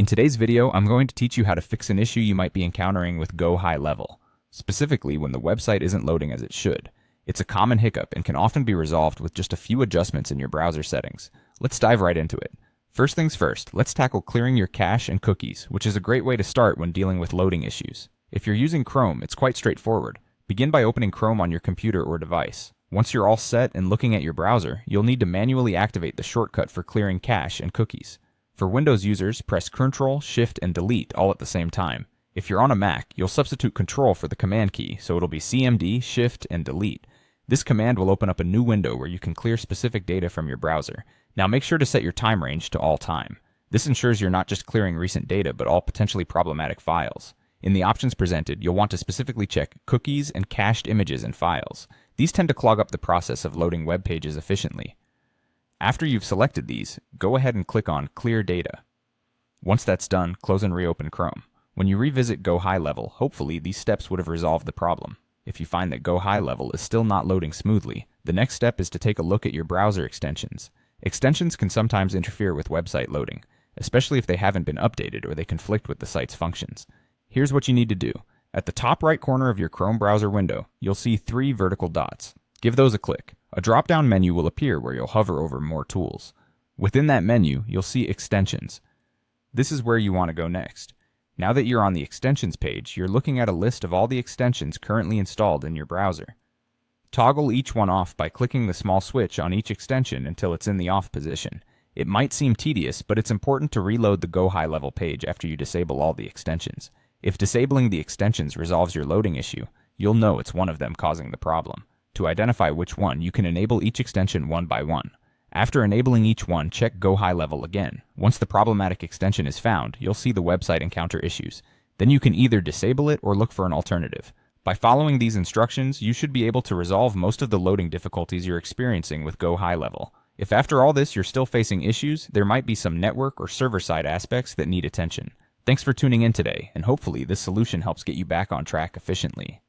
In today's video, I'm going to teach you how to fix an issue you might be encountering with GoHighLevel, specifically when the website isn't loading as it should. It's a common hiccup and can often be resolved with just a few adjustments in your browser settings. Let's dive right into it. First things first, let's tackle clearing your cache and cookies, which is a great way to start when dealing with loading issues. If you're using Chrome, it's quite straightforward. Begin by opening Chrome on your computer or device. Once you're all set and looking at your browser, you'll need to manually activate the shortcut for clearing cache and cookies. For Windows users, press Ctrl, Shift, and Delete all at the same time. If you're on a Mac, you'll substitute Control for the Command key, so it'll be CMD, Shift, and Delete. This command will open up a new window where you can clear specific data from your browser. Now make sure to set your time range to all time. This ensures you're not just clearing recent data, but all potentially problematic files. In the options presented, you'll want to specifically check cookies and cached images and files. These tend to clog up the process of loading web pages efficiently. After you've selected these, go ahead and click on Clear Data. Once that's done, close and reopen Chrome. When you revisit GoHighLevel, hopefully these steps would have resolved the problem. If you find that GoHighLevel is still not loading smoothly, the next step is to take a look at your browser extensions. Extensions can sometimes interfere with website loading, especially if they haven't been updated or they conflict with the site's functions. Here's what you need to do. At the top right corner of your Chrome browser window, you'll see 3 vertical dots. Give those a click. A drop-down menu will appear where you'll hover over More Tools. Within that menu, you'll see Extensions. This is where you want to go next. Now that you're on the Extensions page, you're looking at a list of all the extensions currently installed in your browser. Toggle each one off by clicking the small switch on each extension until it's in the off position. It might seem tedious, but it's important to reload the GoHighLevel page after you disable all the extensions. If disabling the extensions resolves your loading issue, you'll know it's one of them causing the problem. To identify which one, you can enable each extension one by one. After enabling each one, check GoHighLevel again. Once the problematic extension is found, you'll see the website encounter issues. Then you can either disable it or look for an alternative. By following these instructions, you should be able to resolve most of the loading difficulties you're experiencing with GoHighLevel. If after all this you're still facing issues, there might be some network or server-side aspects that need attention. Thanks for tuning in today, and hopefully this solution helps get you back on track efficiently.